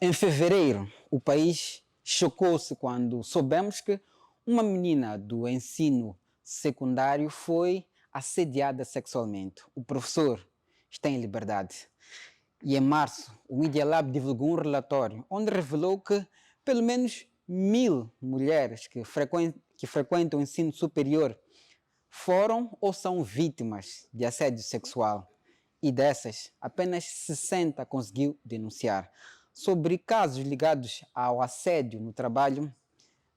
Em fevereiro, o país chocou-se quando soubemos que uma menina do ensino secundário foi assediada sexualmente. O professor está em liberdade. E em março, o Media Lab divulgou um relatório onde revelou que pelo menos 1.000 mulheres que frequentam o ensino superior foram ou são vítimas de assédio sexual. E dessas, apenas 60 conseguiu denunciar. Sobre casos ligados ao assédio no trabalho,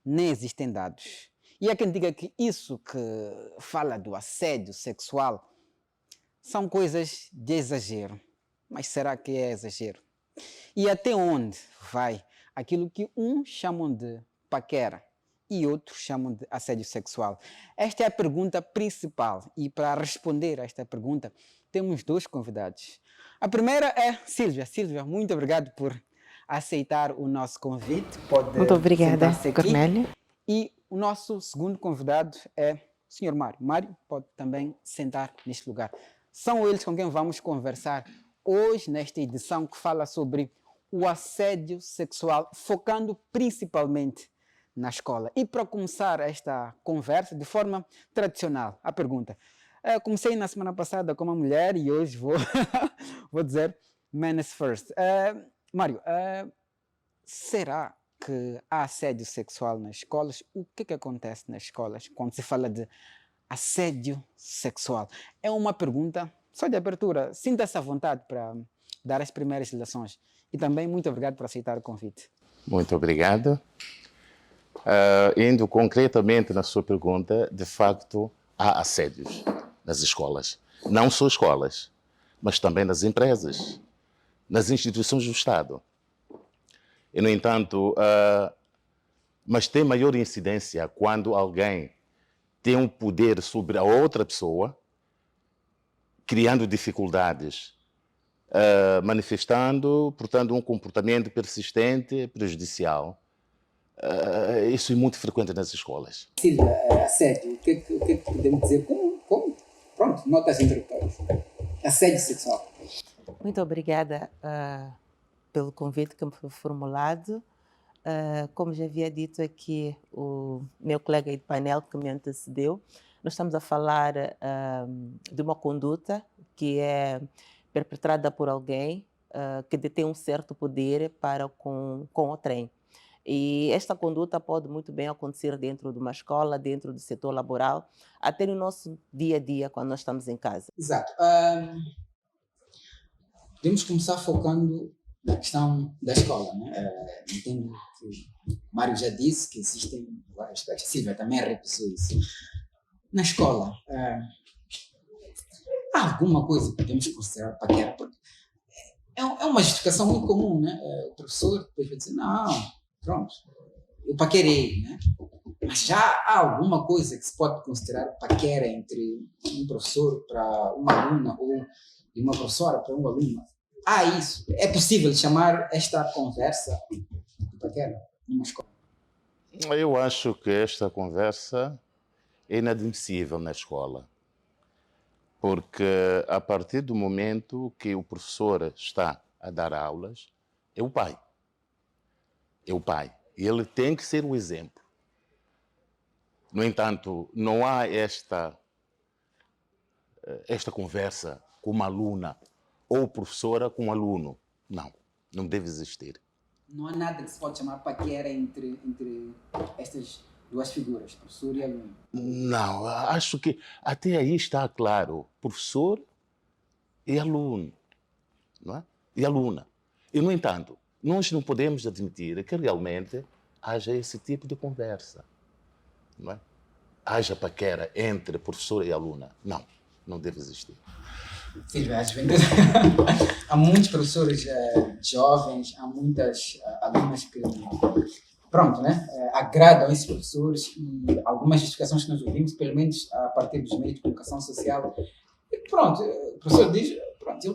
nem existem dados. E há quem diga que isso que fala do assédio sexual são coisas de exagero. Mas será que é exagero? E até onde vai aquilo que uns chamam de paquera e outros chamam de assédio sexual? Esta é a pergunta principal e para responder a esta pergunta temos dois convidados. A primeira é Sílvia. Sílvia, muito obrigado por aceitar o nosso convite. Pode Muito obrigada, sentar-se aqui. Cornélia. E o nosso segundo convidado é o Sr. Mário. Mário pode também sentar neste lugar. São eles com quem vamos conversar hoje nesta edição que fala sobre o assédio sexual, focando principalmente na escola. E para começar esta conversa de forma tradicional, a pergunta. Comecei na semana passada com uma mulher e hoje vou dizer menace first. Mário, será que há assédio sexual nas escolas? O que acontece nas escolas quando se fala de assédio sexual? É uma pergunta só de abertura. Sinta-se à vontade para dar as primeiras relações. E também muito obrigado por aceitar o convite. Muito obrigado. Indo concretamente na sua pergunta, de facto, há assédios nas escolas. Não só escolas, mas também nas empresas, nas instituições do Estado. E, no entanto, mas tem maior incidência quando alguém tem um poder sobre a outra pessoa, criando dificuldades, manifestando, portanto, um comportamento persistente, prejudicial. Isso é muito frequente nas escolas. Sílvia, assédio, o que é que podemos dizer? Pronto, notas introdutórias. Assédio sexual. Muito obrigada pelo convite que me foi formulado. Como já havia dito aqui o meu colega aí de painel que me antecedeu, nós estamos a falar de uma conduta que é perpetrada por alguém que detém um certo poder para com outrem. E esta conduta pode muito bem acontecer dentro de uma escola, dentro do setor laboral, até no nosso dia a dia, quando nós estamos em casa. Exato. Podemos começar focando na questão da escola, né? Entendo que o Mário já disse que existem vários aspectos. Silvia também repisou isso. Na escola, há alguma coisa que podemos considerar paquera? Porque é uma justificação muito comum, né? O professor depois vai dizer, não, pronto, eu paquerei, né? Mas já há alguma coisa que se pode considerar paquera entre um professor para uma aluna ou de uma professora para um aluno? Há isso. É possível chamar esta conversa de paquera numa escola? Eu acho que esta conversa é inadmissível na escola. Porque a partir do momento que o professor está a dar aulas, é o pai. É o pai. E ele tem que ser o exemplo. No entanto, não há esta conversa com uma aluna ou professora com um aluno. Não deve existir. Não há nada que se pode chamar paquera entre estas duas figuras, professor e aluno? Não, acho que até aí está claro. Professor e aluno, não é? E aluna. E, no entanto, nós não podemos admitir que realmente haja esse tipo de conversa, não é? Haja paquera entre professor e aluna. Não deve existir. Silvia, às vezes há muitos professores jovens, há muitas alunas que, pronto, né, agradam esses professores e algumas justificações que nós ouvimos, pelo menos a partir dos meios de comunicação social, e pronto, o professor diz, pronto,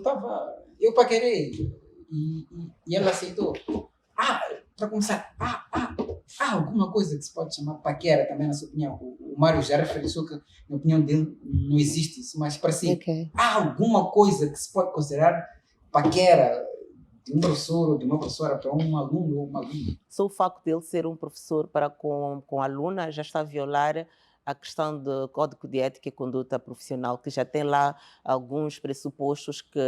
eu paquerei e ela aceitou. Para começar, há alguma coisa que se pode chamar paquera também, na sua opinião? O Mário já referiu que, na opinião dele, não existe isso, mas para si, há alguma coisa que se pode considerar paquera de um professor ou de uma professora para um aluno ou uma aluna? Só o facto dele ser um professor para com a aluna já está a violar a questão do Código de Ética e Conduta Profissional, que já tem lá alguns pressupostos que,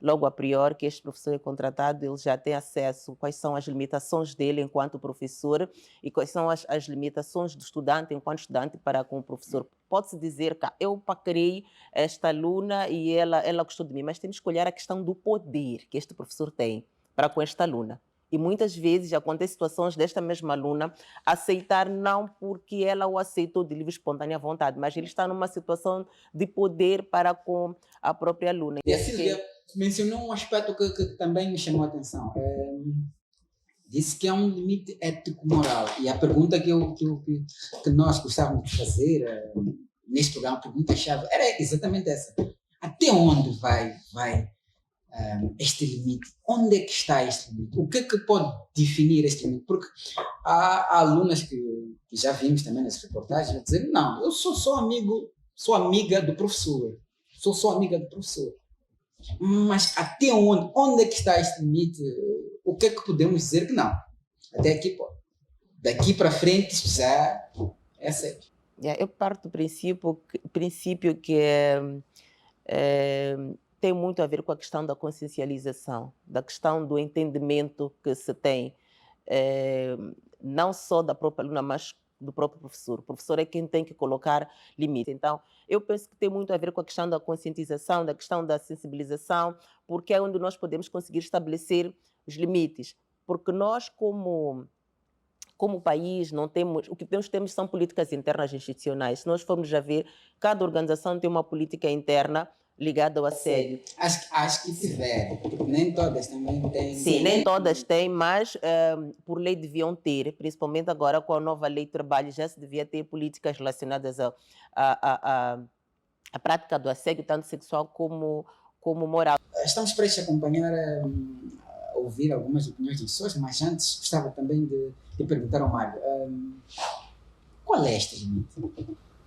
logo a priori, que este professor é contratado, ele já tem acesso, quais são as limitações dele enquanto professor e quais são as limitações do estudante enquanto estudante para com o professor. Pode-se dizer que eu paquerei esta aluna e ela gostou de mim, mas temos que olhar a questão do poder que este professor tem para com esta aluna. E muitas vezes acontecem situações desta mesma aluna aceitar não porque ela o aceitou de livre e espontânea vontade, mas ele está numa situação de poder para com a própria aluna. E a Sílvia mencionou um aspecto que também me chamou a atenção. Disse que há um limite ético-moral. E a pergunta que nós gostávamos de fazer neste programa, a pergunta-chave, era exatamente essa. Até onde vai este limite? Onde é que está este limite? O que é que pode definir este limite? Porque há alunas que já vimos também nas reportagens a dizer, não, eu sou amiga do professor, sou só amiga do professor. Mas até onde é que está este limite? O que é que podemos dizer que não? Até aqui pode. Daqui para frente já é sério. Eu parto do princípio que tem muito a ver com a questão da consciencialização, da questão do entendimento que se tem, não só da própria aluna, mas do próprio professor. O professor é quem tem que colocar limite. Então, eu penso que tem muito a ver com a questão da conscientização, da questão da sensibilização, porque é onde nós podemos conseguir estabelecer os limites. Porque nós, como país, não temos, o que temos são políticas internas institucionais. Se nós formos a ver, cada organização tem uma política interna ligada ao assédio. Acho que tiver. Nem todas também têm. Sim, nem todas têm, mas por lei deviam ter, principalmente agora com a nova lei de trabalho, já se devia ter políticas relacionadas à prática do assédio, tanto sexual como moral. Estamos prestes a acompanhar, a ouvir algumas opiniões das pessoas, mas antes gostava também de perguntar ao Mário, qual é este limite?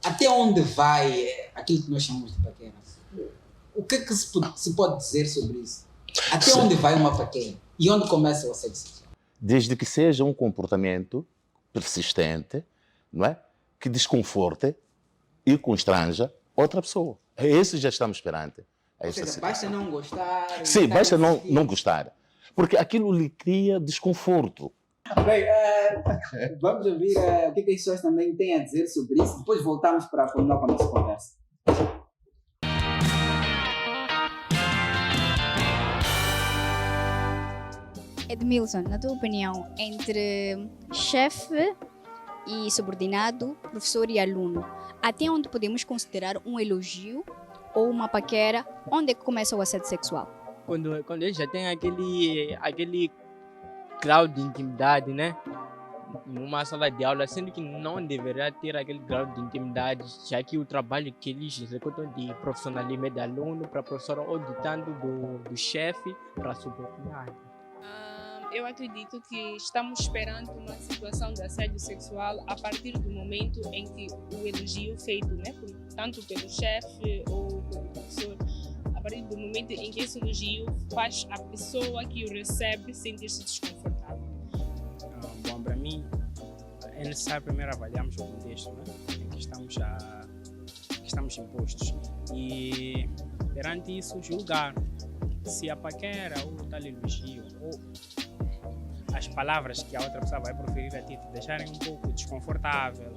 Até onde vai aquilo que nós chamamos de paquera? O que é que se pode dizer sobre isso? Até onde vai uma paquera? E onde começa o assédio sexual? Desde que seja um comportamento persistente, não é? Que desconforte e constranja outra pessoa. Esse já estamos perante. Ou seja, basta não gostar. Sim, basta não gostar. Porque aquilo lhe cria desconforto. Bem, vamos ouvir o que as pessoas também têm a dizer sobre isso. Depois voltamos para continuar com a nossa conversa. Edmilson, na tua opinião, entre chefe e subordinado, professor e aluno, até onde podemos considerar um elogio ou uma paquera? Onde é que começa o assédio sexual? Quando ele já tem aquele grau de intimidade, né? Numa sala de aula, sendo que não deveria ter aquele grau de intimidade, já que o trabalho que eles executam de profissionalismo é de aluno para professor ou de tanto do chefe para subordinado. Eu acredito que estamos perante uma situação de assédio sexual a partir do momento em que o elogio feito, né, tanto pelo chefe ou pelo professor, a partir do momento em que esse elogio faz a pessoa que o recebe sentir-se desconfortável. Bom, para mim, é necessário primeiro avaliarmos o contexto, né, em que estamos impostos e, perante isso, julgar se a paquera ou o tal elogio ou as palavras que a outra pessoa vai proferir a ti te deixarem um pouco desconfortável,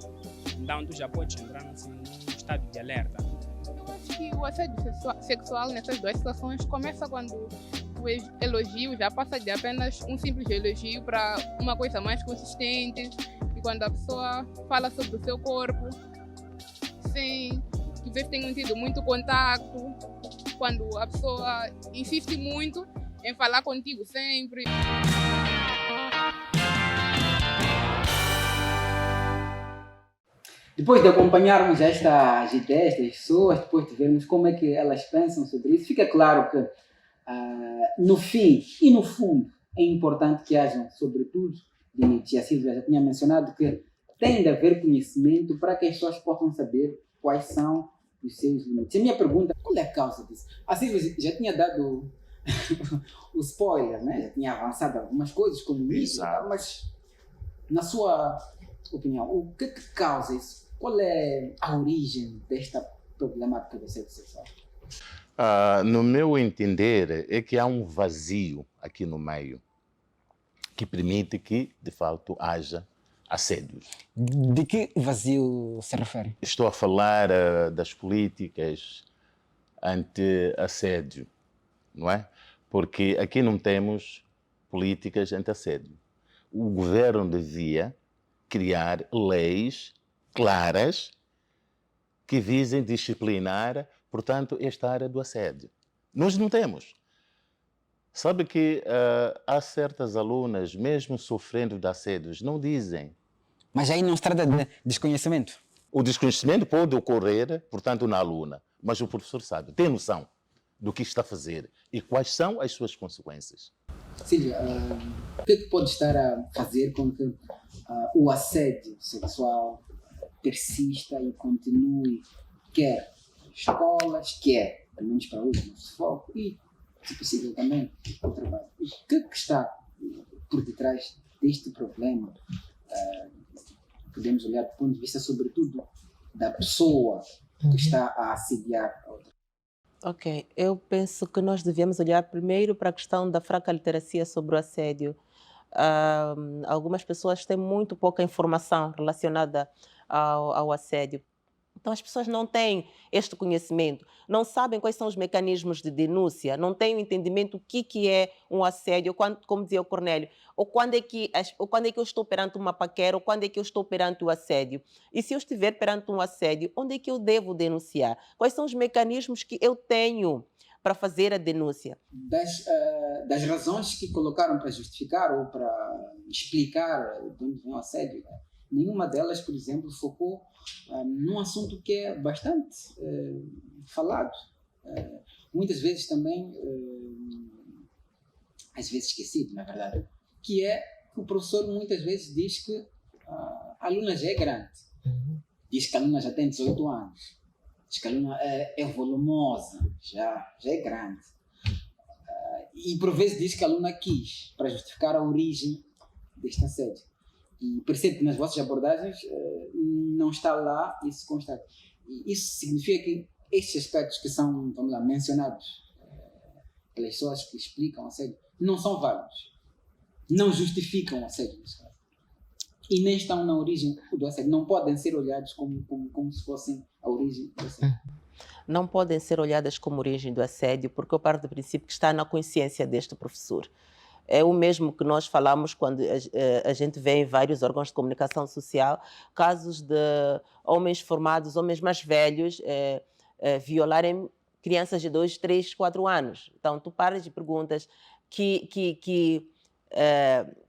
então tu já podes entrar num estado de alerta. Eu acho que o assédio sexual nessas duas situações começa quando o elogio já passa de apenas um simples elogio para uma coisa mais consistente, e quando a pessoa fala sobre o seu corpo sem que vocês tenham tido muito contato, quando a pessoa insiste muito em falar contigo sempre. Depois de acompanharmos estas ideias das pessoas, depois de vermos como é que elas pensam sobre isso, fica claro que, no fim e no fundo, é importante que hajam, sobretudo, e a Sílvia já tinha mencionado, que tem de haver conhecimento para que as pessoas possam saber quais são os seus limites. A minha pergunta, qual é a causa disso? A Sílvia já tinha dado o spoiler, né? Já tinha avançado algumas coisas, como isso, Exato. mas na sua opinião, o que causa isso? Qual é a origem desta problemática do assédio sexual? No meu entender, é que há um vazio aqui no meio que permite que, de fato, haja assédios. De que vazio se refere? Estou a falar das políticas anti-assédio, não é? Porque aqui não temos políticas anti-assédio. O governo devia criar leis claras que visem disciplinar, portanto, esta área do assédio. Nós não temos. Sabe que há certas alunas, mesmo sofrendo de assédios, não dizem. Mas aí não se trata de desconhecimento. O desconhecimento pode ocorrer, portanto, na aluna, mas o professor sabe, tem noção do que está a fazer e quais são as suas consequências. Sílvia, o que é que pode estar a fazer com que o assédio sexual persista e continue, quer escolas, quer, pelo menos para hoje, nosso foco, e, se possível, também o trabalho? O que é que está por detrás deste problema? Podemos olhar do ponto de vista, sobretudo, da pessoa que está a assediar a outra. Ok, eu penso que nós devemos olhar primeiro para a questão da fraca literacia sobre o assédio. Algumas pessoas têm muito pouca informação relacionada ao assédio. Então, as pessoas não têm este conhecimento, não sabem quais são os mecanismos de denúncia, não têm o entendimento do que é um assédio, como dizia o Cornélio, ou quando é que eu estou perante uma paquera, ou quando é que eu estou perante o assédio. E se eu estiver perante um assédio, onde é que eu devo denunciar? Quais são os mecanismos que eu tenho para fazer a denúncia? Das razões que colocaram para justificar ou para explicar de onde vem o assédio, né? Nenhuma delas, por exemplo, focou num assunto que é bastante falado. Muitas vezes também, às vezes esquecido, na verdade, que é que o professor muitas vezes diz que a aluna já é grande. Diz que a aluna já tem 18 anos. Diz que a aluna é volumosa, já é grande. E por vezes diz que a aluna quis, para justificar a origem deste assédio. E percebo que nas vossas abordagens não está lá isso constante. E isso significa que estes aspectos que são, vamos lá, mencionados pelas pessoas que explicam o assédio não são válidos. Não justificam o assédio nesse caso. E nem estão na origem do assédio. Não podem ser olhados como se fossem a origem do assédio. Não podem ser olhadas como origem do assédio, porque eu parto do princípio que está na consciência deste professor. É o mesmo que nós falamos quando a gente vê em vários órgãos de comunicação social casos de homens formados, homens mais velhos, violarem crianças de 2, 3, 4 anos. Então, tu paras e perguntas que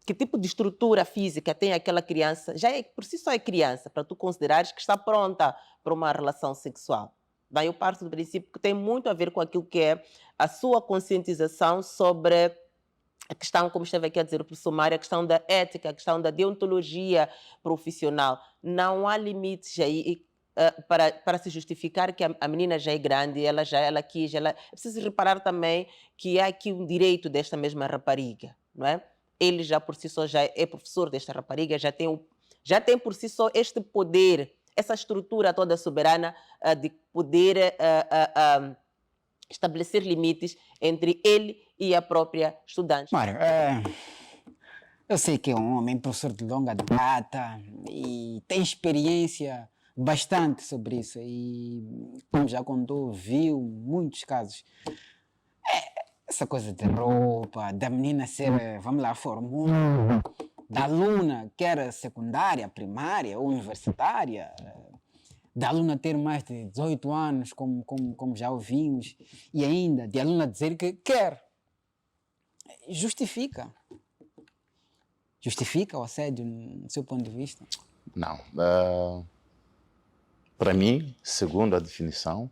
tipo de estrutura física tem aquela criança, por si só é criança, para tu considerares que está pronta para uma relação sexual. Daí eu parto do princípio que tem muito a ver com aquilo que é a sua conscientização sobre a questão, como esteve aqui a dizer o professor Mário, a questão da ética, a questão da deontologia profissional. Não há limites aí para se justificar que a menina já é grande, ela quis. É preciso reparar também que há aqui um direito desta mesma rapariga, não é? Ele já por si só já é professor desta rapariga, já tem por si só este poder, essa estrutura toda soberana de poder estabelecer limites entre ele e a própria estudante. Mário, eu sei que é um homem professor de longa data e tem experiência bastante sobre isso e, como já contou, viu muitos casos. Essa coisa de roupa, da menina ser, vamos lá, formosa, da aluna, quer secundária, primária ou universitária, da aluna ter mais de 18 anos, como já ouvimos, e ainda de aluna dizer que quer. Justifica o assédio, no seu ponto de vista? Não. Para mim, segundo a definição,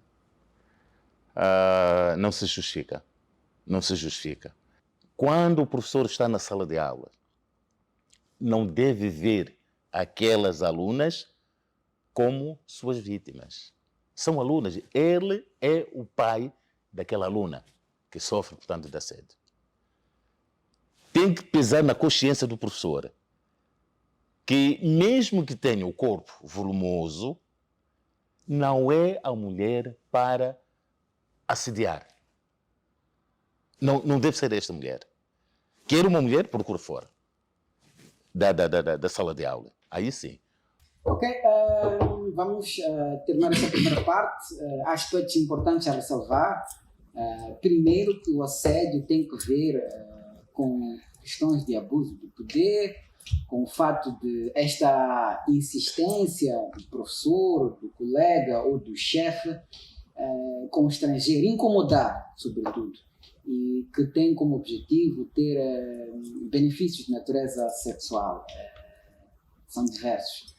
não se justifica. Não se justifica. Quando o professor está na sala de aula, não deve ver aquelas alunas como suas vítimas. São alunas. Ele é o pai daquela aluna. que sofre, portanto, de assédio. Tem que pesar na consciência do professor que, mesmo que tenha o corpo volumoso, não é a mulher para assediar. Não deve ser esta mulher. Quer uma mulher, procura fora da sala de aula. Aí sim. Ok, vamos terminar essa primeira parte. Há aspectos importantes a ressalvar. Primeiro, que o assédio tem que ver com questões de abuso de poder, com o fato de esta insistência do professor, do colega ou do chefe com o estrangeiro, incomodar, sobretudo, e que tem como objetivo ter benefícios de natureza sexual. São diversos.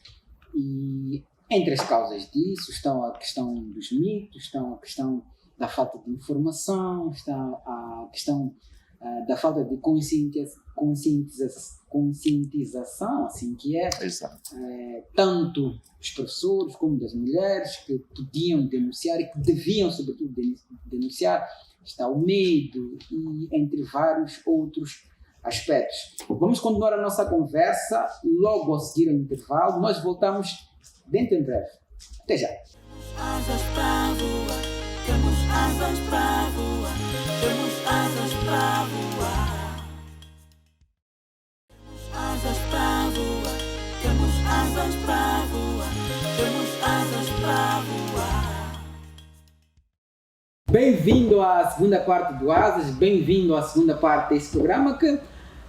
E entre as causas disso estão a questão dos mitos, estão a questão da falta de informação, está a questão da falta de conscientização, assim que é. Exato. Tanto dos professores como das mulheres que podiam denunciar e que deviam, sobretudo, denunciar. Está o medo e entre vários outros aspectos. Vamos continuar a nossa conversa logo a seguir ao intervalo. Nós voltamos dentro em breve. Até já. Asas para voar, temos asas para voar, temos asas para voar. Temos asas para voar, temos asas para voar, temos asas para voar. Bem-vindo à segunda parte do Asas, bem-vindo à segunda parte desse programa que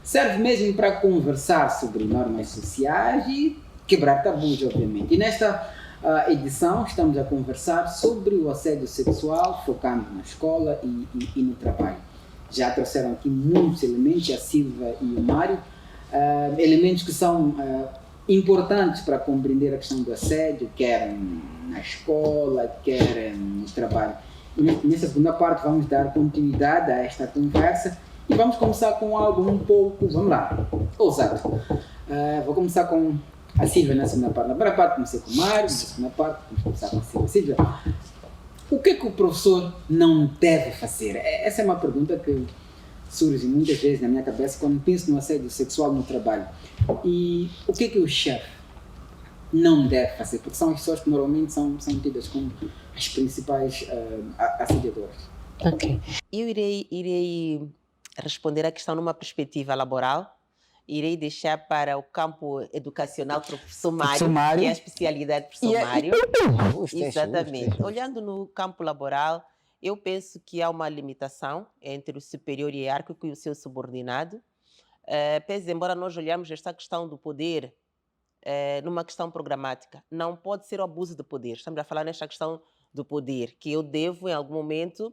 serve mesmo para conversar sobre normas sociais e quebrar tabus, obviamente. E nesta edição estamos a conversar sobre o assédio sexual, focando na escola e no trabalho. Já trouxeram aqui muitos elementos, a Silvia e o Mário, elementos que são importantes para compreender a questão do assédio, quer na escola, quer no trabalho. E nessa segunda parte vamos dar continuidade a esta conversa e vamos começar com algo um pouco, vamos lá, ousado. Vou começar com a Silvia na segunda parte. Na primeira parte comecei com o Mário, na segunda parte vamos começar com a Silvia. Silvia, o que é que o professor não deve fazer? Essa é uma pergunta que surge muitas vezes na minha cabeça quando penso no assédio sexual no trabalho. E o que é que o chefe não deve fazer? Porque são as pessoas que normalmente são tidas como as principais assediadoras. Ok. Eu irei responder a questão numa perspectiva laboral. Irei deixar para o campo educacional para o professor Mário, que é a especialidade do professor Mário. Exatamente. Olhando no campo laboral, eu penso que há uma limitação entre o superior hierárquico e o seu subordinado. Pese embora nós olhamos esta questão do poder numa questão programática, não pode ser o abuso de poder. Estamos a falar nesta questão do poder, que eu devo, em algum momento,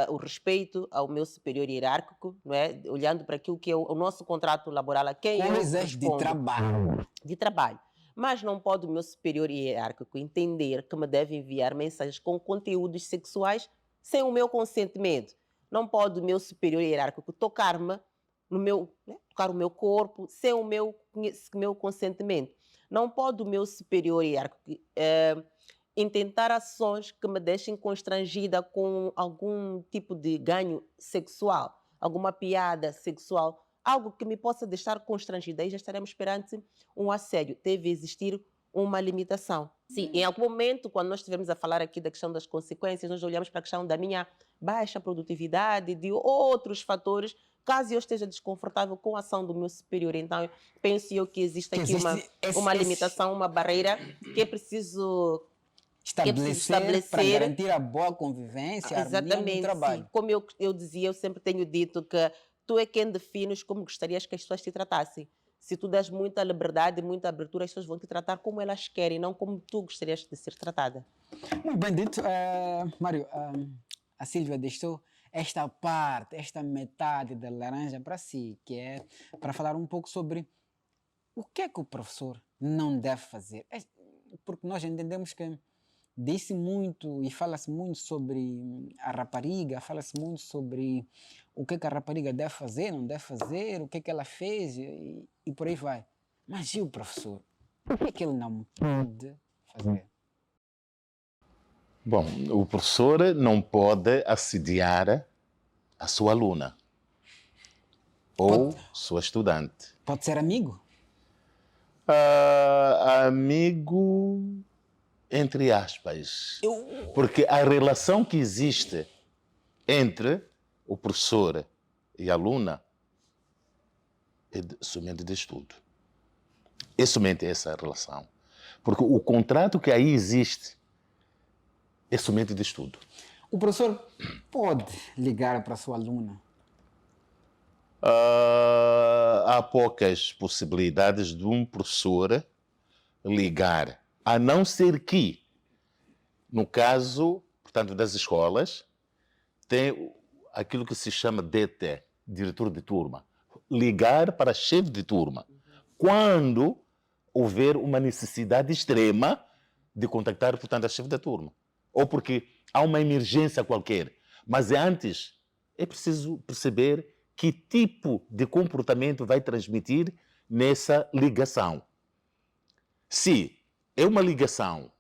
o respeito ao meu superior hierárquico, não é? Olhando para aquilo que é o nosso contrato laboral, a quem eu respondo. De trabalho. Mas não pode o meu superior hierárquico entender que me deve enviar mensagens com conteúdos sexuais sem o meu consentimento. Não pode o meu superior hierárquico tocar-me tocar o meu corpo sem o meu consentimento. Não pode o meu superior hierárquico intentar ações que me deixem constrangida com algum tipo de ganho sexual, alguma piada sexual, algo que me possa deixar constrangida. Aí já estaremos perante um assédio. Deve existir uma limitação. Sim, em algum momento, quando nós estivermos a falar aqui da questão das consequências, nós olhamos para a questão da minha baixa produtividade, de outros fatores, caso eu esteja desconfortável com a ação do meu superior. Então, penso eu que existe aqui uma limitação, uma barreira que é preciso estabelecer para garantir a boa convivência, a harmonia no trabalho. Sim. Como eu dizia, eu sempre tenho dito que tu é quem defines como gostarias que as pessoas te tratassem. Se tu das muita liberdade, muita abertura, as pessoas vão te tratar como elas querem, não como tu gostarias de ser tratada. Muito bem dito. Mário, a Silvia deixou esta parte, esta metade da laranja para si, que é para falar um pouco sobre o que é que o professor não deve fazer. Porque nós entendemos que diz-se muito e fala-se muito sobre a rapariga, fala-se muito sobre o que é que a rapariga deve fazer, não deve fazer, o que é que ela fez e por aí vai. Mas e o professor? O que é que ele não pode fazer? Bom, o professor não pode assediar a sua aluna ou sua estudante. Pode ser amigo? Amigo, entre aspas. Porque a relação que existe entre o professor e a aluna é somente de estudo. É somente essa relação. Porque o contrato que aí existe é somente de estudo. O professor pode ligar para a sua aluna? Há poucas possibilidades de um professor ligar, a não ser que, no caso, portanto, das escolas, tem aquilo que se chama DT, diretor de turma, ligar para chefe de turma, quando houver uma necessidade extrema de contactar, portanto, a chefe da turma, ou porque há uma emergência qualquer. Mas antes é preciso perceber que tipo de comportamento vai transmitir nessa ligação. Se é uma ligação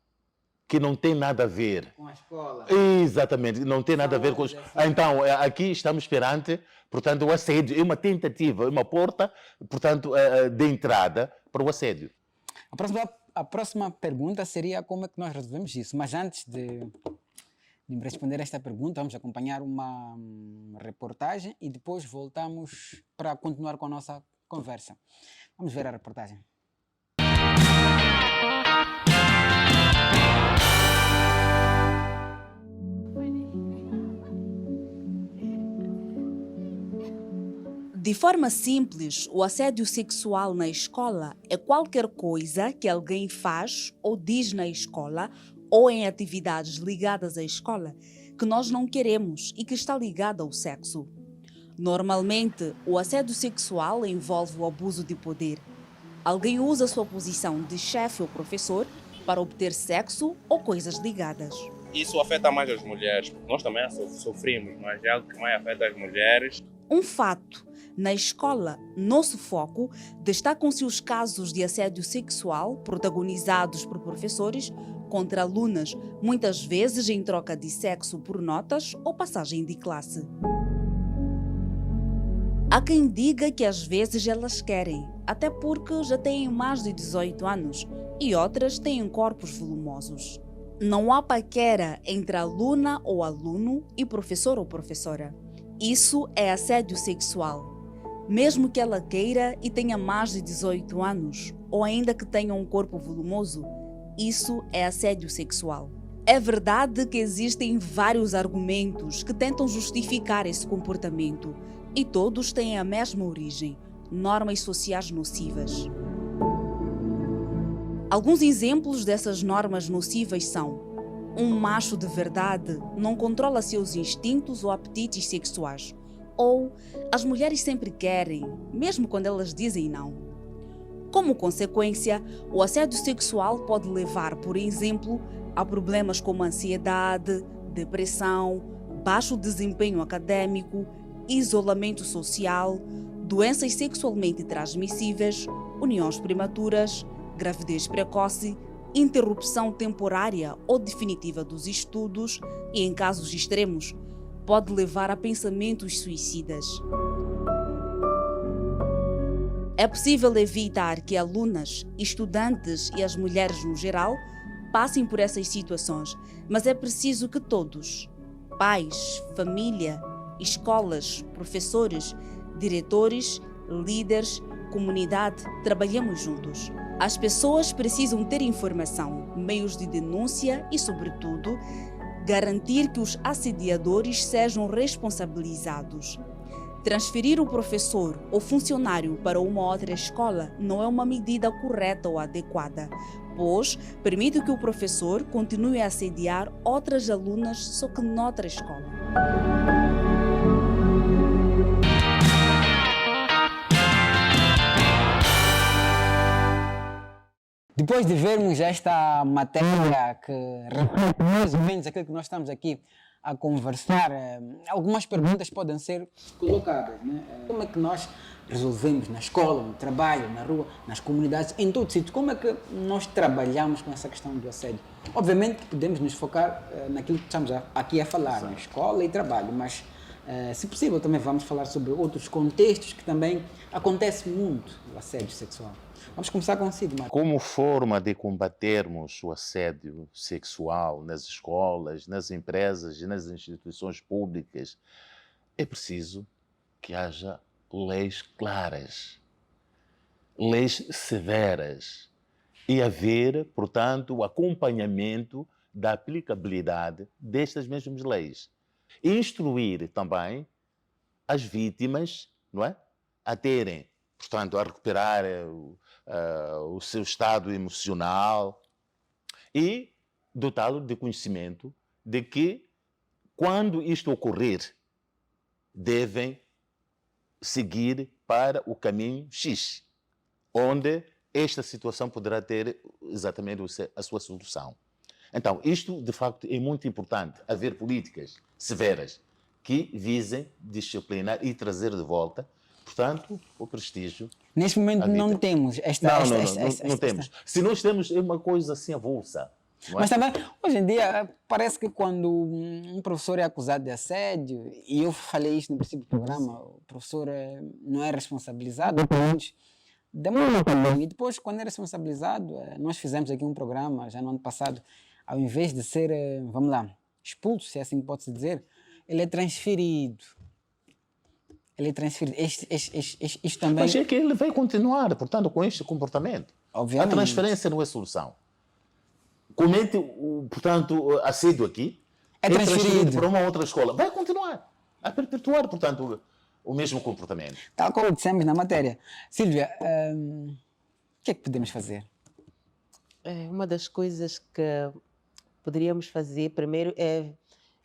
que não tem nada a ver com a escola. Exatamente, não tem nada a ver com... Então, aqui estamos perante, portanto, o assédio. É uma tentativa, é uma porta, portanto, de entrada para o assédio. A próxima pergunta seria como é que nós resolvemos isso. Mas antes de me responder a esta pergunta, vamos acompanhar uma reportagem e depois voltamos para continuar com a nossa conversa. Vamos ver a reportagem. De forma simples, o assédio sexual na escola é qualquer coisa que alguém faz ou diz na escola ou em atividades ligadas à escola que nós não queremos e que está ligada ao sexo. Normalmente, o assédio sexual envolve o abuso de poder. Alguém usa sua posição de chefe ou professor para obter sexo ou coisas ligadas. Isso afeta mais as mulheres, porque nós também sofrimos, mas é algo que mais afeta as mulheres. Um fato. Na escola, nosso foco, destacam-se os casos de assédio sexual protagonizados por professores contra alunas, muitas vezes em troca de sexo por notas ou passagem de classe. Há quem diga que às vezes elas querem, até porque já têm mais de 18 anos, e outras têm corpos volumosos. Não há paquera entre aluna ou aluno e professor ou professora. Isso é assédio sexual. Mesmo que ela queira e tenha mais de 18 anos, ou ainda que tenha um corpo volumoso, isso é assédio sexual. É verdade que existem vários argumentos que tentam justificar esse comportamento, e todos têm a mesma origem: normas sociais nocivas. Alguns exemplos dessas normas nocivas são: um macho de verdade não controla seus instintos ou apetites sexuais. Ou as mulheres sempre querem, mesmo quando elas dizem não. Como consequência, o assédio sexual pode levar, por exemplo, a problemas como ansiedade, depressão, baixo desempenho acadêmico, isolamento social, doenças sexualmente transmissíveis, uniões prematuras, gravidez precoce, interrupção temporária ou definitiva dos estudos e, em casos extremos, pode levar a pensamentos suicidas. É possível evitar que alunas, estudantes e as mulheres no geral passem por essas situações, mas é preciso que todos, pais, família, escolas, professores, diretores, líderes, comunidade, trabalhemos juntos. As pessoas precisam ter informação, meios de denúncia e, sobretudo, garantir que os assediadores sejam responsabilizados. Transferir o professor ou funcionário para uma outra escola não é uma medida correta ou adequada, pois permite que o professor continue a assediar outras alunas, só que noutra escola. Depois de vermos esta matéria que reflete mais ou menos aquilo que nós estamos aqui a conversar, algumas perguntas podem ser colocadas, né? Como é que nós resolvemos na escola, no trabalho, na rua, nas comunidades, em todo sítio? Como é que nós trabalhamos com essa questão do assédio? Obviamente podemos nos focar naquilo que estamos aqui a falar, na escola e trabalho, mas Se possível, também vamos falar sobre outros contextos que também acontece muito o assédio sexual. Vamos começar consigo, Marco. Como forma de combatermos o assédio sexual nas escolas, nas empresas e nas instituições públicas, é preciso que haja leis claras, leis severas e haver, portanto, o acompanhamento da aplicabilidade destas mesmas leis. E instruir também as vítimas, não é? A terem, portanto, a recuperar o seu estado emocional e dotá-lo de conhecimento de que, quando isto ocorrer, devem seguir para o caminho X, onde esta situação poderá ter exatamente a sua solução. Então, isto, de facto, é muito importante, haver políticas severas que visem disciplinar e trazer de volta, portanto, o prestígio. Neste momento não temos Não temos. Se nós temos, é uma coisa assim avulsa. Mas também, hoje em dia, parece que quando um professor é acusado de assédio, e eu falei isso no princípio do programa, o professor não é responsabilizado, pelo menos demora também. E depois, quando é responsabilizado, nós fizemos aqui um programa, já no ano passado, ao invés de ser, vamos lá, expulso, se é assim que pode-se dizer, ele é transferido. Ele é transferido. Isto também... Mas é que ele vai continuar, portanto, com este comportamento. Obviamente. A transferência não é solução. Comete, portanto, assédio aqui, é transferido para uma outra escola. Vai continuar a perpetuar, portanto, o mesmo comportamento. Tal como dissemos na matéria. Sílvia, o que é que podemos fazer? Uma das coisas que poderíamos fazer, primeiro, é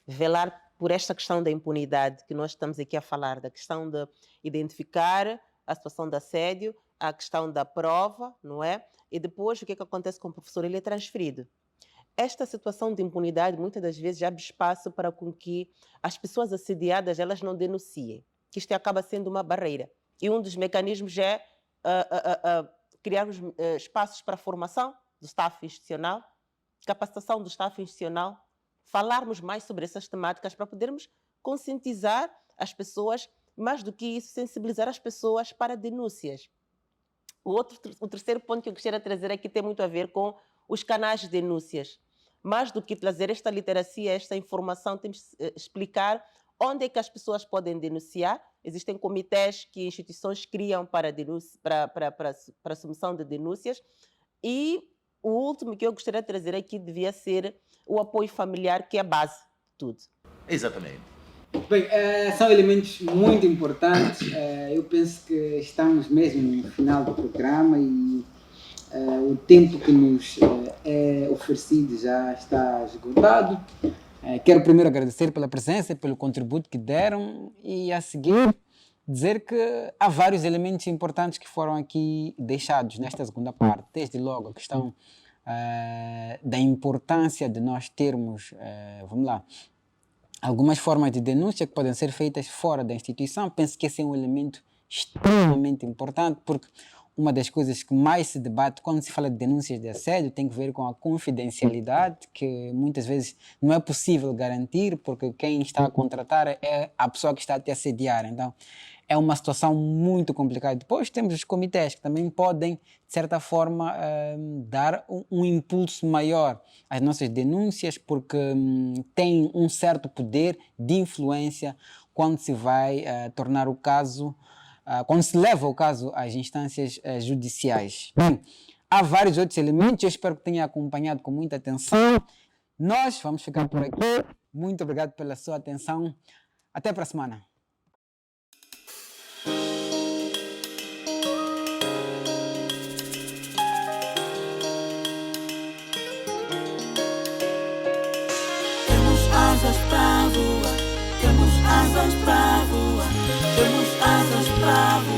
velar por esta questão da impunidade que nós estamos aqui a falar, da questão de identificar a situação de assédio, a questão da prova, não é? E depois, o que é que acontece com o professor? Ele é transferido. Esta situação de impunidade, muitas das vezes, abre espaço para com que as pessoas assediadas, elas não denunciem, que isto acaba sendo uma barreira. E um dos mecanismos é criarmos espaços para formação do staff institucional, capacitação do staff institucional, falarmos mais sobre essas temáticas para podermos conscientizar as pessoas, mais do que isso, sensibilizar as pessoas para denúncias. O terceiro ponto que eu gostaria de trazer aqui tem muito a ver com os canais de denúncias. Mais do que trazer esta literacia, esta informação, temos que explicar onde é que as pessoas podem denunciar. Existem comitês que instituições criam para a submissão de denúncias. E o último que eu gostaria de trazer aqui devia ser o apoio familiar, que é a base de tudo. Exatamente. Bem, são elementos muito importantes. Eu penso que estamos mesmo no final do programa e o tempo que nos é oferecido já está esgotado. Quero primeiro agradecer pela presença, pelo contributo que deram e, a seguir, dizer que há vários elementos importantes que foram aqui deixados nesta segunda parte. Desde logo a questão da importância de nós termos, vamos lá, algumas formas de denúncia que podem ser feitas fora da instituição. Penso que esse é um elemento extremamente importante, porque uma das coisas que mais se debate quando se fala de denúncias de assédio tem que ver com a confidencialidade, que muitas vezes não é possível garantir, porque quem está a contratar é a pessoa que está a te assediar. Então, é uma situação muito complicada. Depois temos os comitês que também podem, de certa forma, dar um impulso maior às nossas denúncias, porque têm um certo poder de influência quando se vai tornar o caso, quando se leva o caso às instâncias judiciais. Bem, há vários outros elementos, eu espero que tenha acompanhado com muita atenção. Nós vamos ficar por aqui. Muito obrigado pela sua atenção. Até para a semana. Asas para voar, temos asas para voar, temos asas para voar.